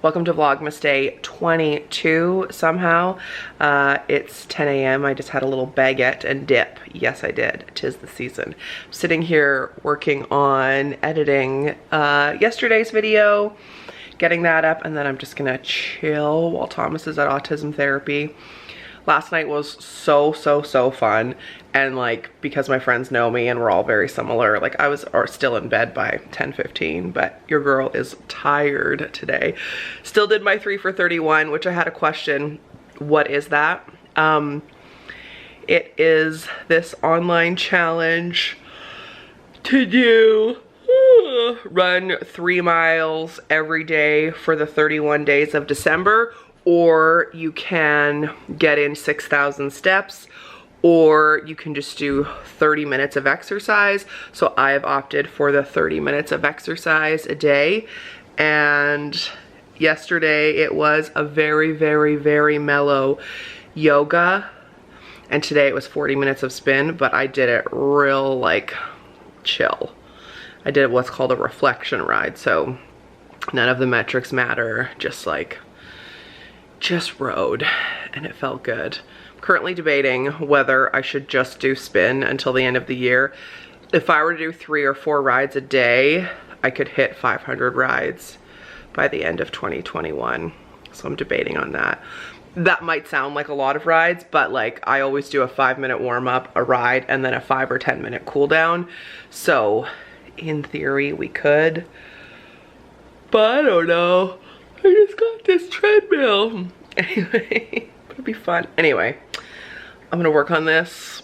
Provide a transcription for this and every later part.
Welcome to Vlogmas day 22 somehow. It's 10 a.m. I just had a little baguette and dip. Yes, I did. 'Tis the season. I'm sitting here working on editing yesterday's video, getting that up, and then I'm just gonna chill while Thomas is at autism therapy. Last night was so fun, and like, because my friends know me and we're all very similar, like I was still in bed by 10:15, but your girl is tired today. Still did my 3 for 31, which I had a question. What is that? It is this online challenge to do run 3 miles every day for the 31 days of December, or you can get in 6,000 steps, or you can just do 30 minutes of exercise. So I have opted for the 30 minutes of exercise a day. And yesterday it was a very mellow yoga. And today it was 40 minutes of spin, but I did it real like chill. I did what's called a reflection ride. So none of the metrics matter, just rode, and it felt good. I'm currently debating whether I should just do spin until the end of the year. If I were to do 3 or 4 rides a day, I could hit 500 rides by the end of 2021. So I'm debating on that. That might sound like a lot of rides, but like I always do a 5-minute warm up, a ride, and then a 5 or 10 minute cool down. So in theory we could, but I don't know. I just got this treadmill. Anyway, it'll be fun. Anyway, I'm gonna work on this.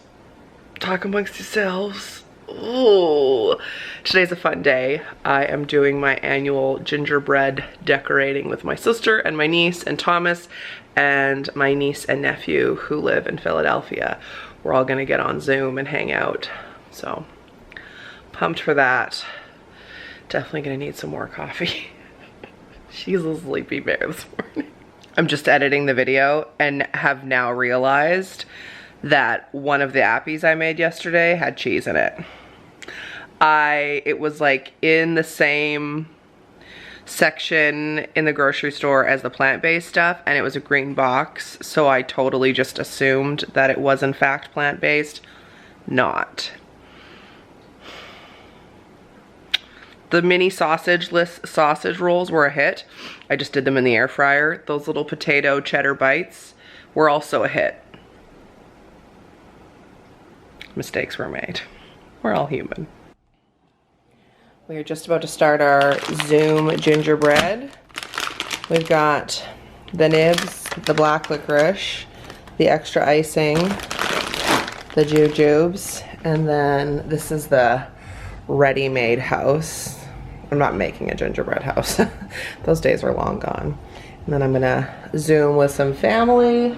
Talk amongst yourselves. Ooh, today's a fun day. I am doing my annual gingerbread decorating with my sister and my niece and Thomas and my niece and nephew who live in Philadelphia. We're all gonna get on Zoom and hang out. So, pumped for that. Definitely gonna need some more coffee. She's a sleepy bear this morning. I'm just editing the video and have now realized that one of the appies I made yesterday had cheese in it. It was like in the same section in the grocery store as the plant-based stuff, and it was a green box, so I totally just assumed that it was in fact plant-based. Not. The mini sausage rolls were a hit. I just did them in the air fryer. Those little potato cheddar bites were also a hit. Mistakes were made. We're all human. We are just about to start our Zoom gingerbread. We've got the nibs, the black licorice, the extra icing, the jujubes, and then this is the ready-made house. I'm not making a gingerbread house. Those days are long gone. And then I'm gonna Zoom with some family.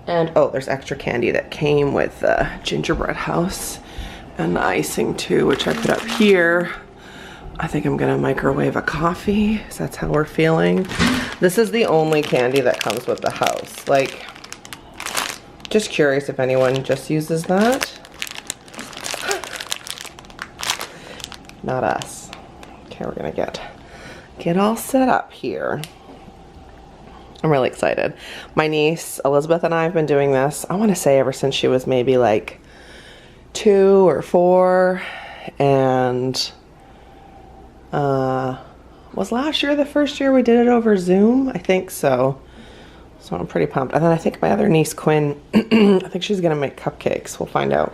And oh, there's extra candy that came with the gingerbread house and the icing too, which I put up here. I think I'm gonna microwave a coffee, because that's how we're feeling. This is the only candy that comes with the house. Like, just curious if anyone just uses that. Not us. Okay, we're gonna get all set up here. I'm really excited. My niece Elizabeth and I have been doing this, I want to say ever since she was maybe like 2 or 4, and was last year the first year we did it over Zoom? I think so. So I'm pretty pumped. And then I think my other niece Quinn, I think she's gonna make cupcakes. We'll find out.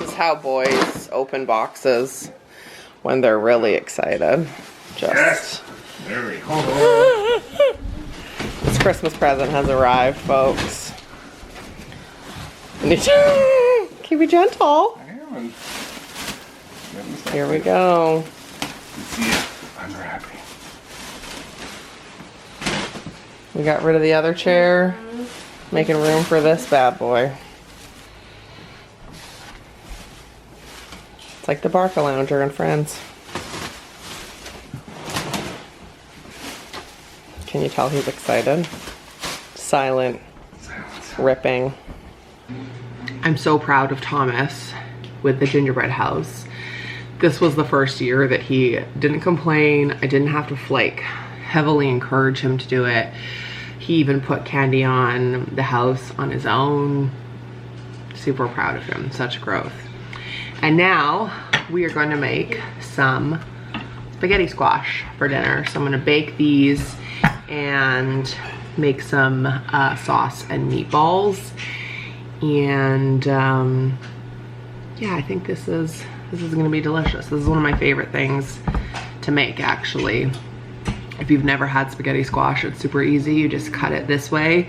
is how boys open boxes when they're really excited. Just Yes. There we go. this Christmas present has arrived, folks. You need to keep it gentle. I am. Here we go. You see it unwrapping. We got rid of the other chair, making room for this bad boy. It's like the Barca Lounger and Friends. Can you tell he's excited? Silent, ripping. I'm so proud of Thomas with the gingerbread house. This was the first year that he didn't complain. I didn't have to heavily encourage him to do it. He even put candy on the house on his own. Super proud of him, such growth. And now we are going to make some spaghetti squash for dinner. So I'm gonna bake these and make some sauce and meatballs. And yeah, I think this is gonna be delicious. This is one of my favorite things to make, actually. If you've never had spaghetti squash, it's super easy. You just cut it this way,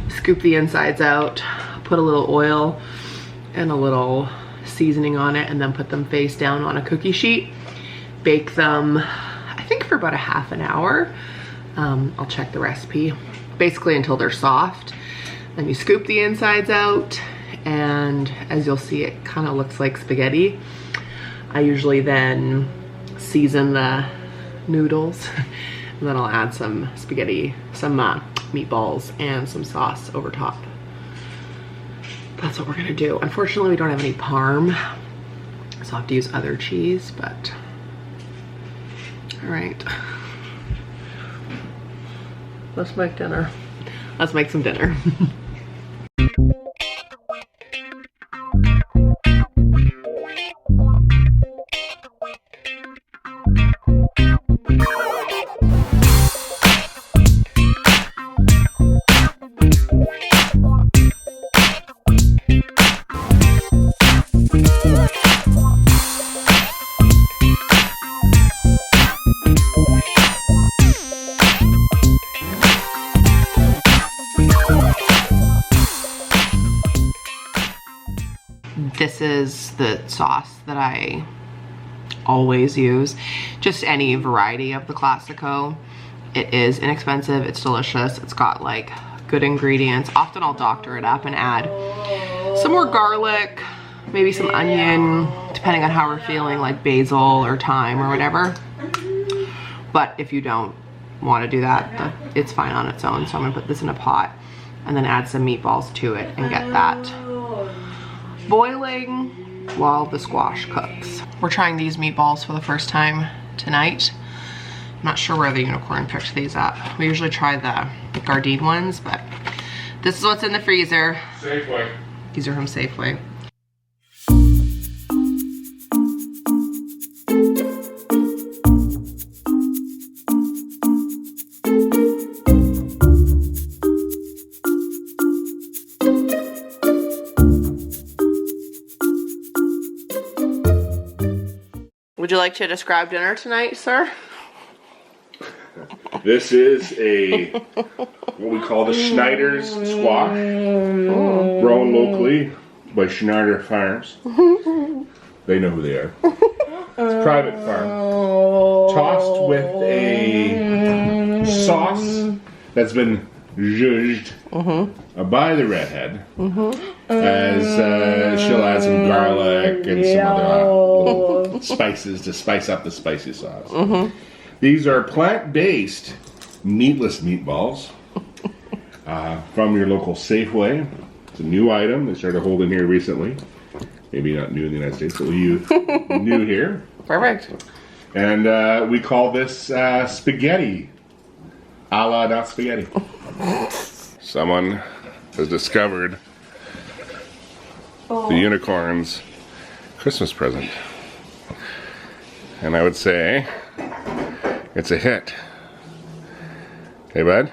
scoop the insides out, put a little oil and a little seasoning on it, and then put them face down on a cookie sheet. Bake them, I think for about a half an hour. I'll check the recipe. Basically until they're soft. Then you scoop the insides out, and as you'll see, it kind of looks like spaghetti. I usually then season the noodles, and then I'll add some spaghetti, some meatballs, and some sauce over top. That's what we're gonna do. Unfortunately, we don't have any parm, so I'll have to use other cheese, but all right. Let's make dinner. Let's make some dinner. This is the sauce that I always use. Just any variety of the Classico. It is inexpensive, it's delicious, it's got like good ingredients. Often I'll doctor it up and add some more garlic, maybe some onion, depending on how we're feeling, like basil or thyme or whatever. But if you don't want to do that, it's fine on its own. So I'm gonna put this in a pot and then add some meatballs to it and get that boiling while the squash cooks. We're trying these meatballs for the first time tonight. I'm not sure where the unicorn picked these up. We usually try the Gardein ones, but this is what's in the freezer. Safeway. These are from Safeway. Would you like to describe dinner tonight, sir? This is what we call the Schneider's squash, grown locally by Schneider Farms. They know who they are. It's a private farm. Tossed with a sauce that's been zhuzhed by the redhead, as she'll add some garlic and some other little spices to spice up the spicy sauce. These are plant-based meatless meatballs from your local Safeway. It's a new item they started holding here recently. Maybe not new in the United States, but new here. Perfect. And we call this spaghetti. A la not spaghetti. Someone has discovered the unicorn's Christmas present. And I would say it's a hit. Hey, bud?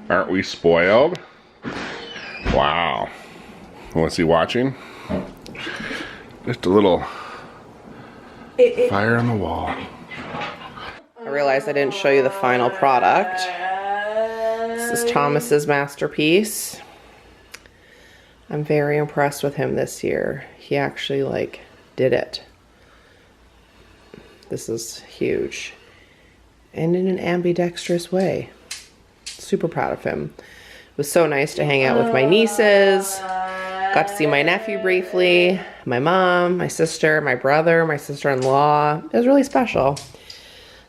Aren't we spoiled? Wow. Was he watching? Just a little fire on the wall. I realized I didn't show you the final product. This is Thomas's masterpiece. I'm very impressed with him this year. He actually like did it. This is huge. And in an ambidextrous way. Super proud of him. It was so nice to hang out with my nieces. Got to see my nephew briefly, my mom, my sister, my brother, my sister-in-law. It was really special.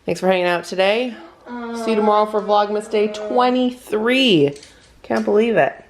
Thanks for hanging out today. See you tomorrow for Vlogmas Day 23. Can't believe it.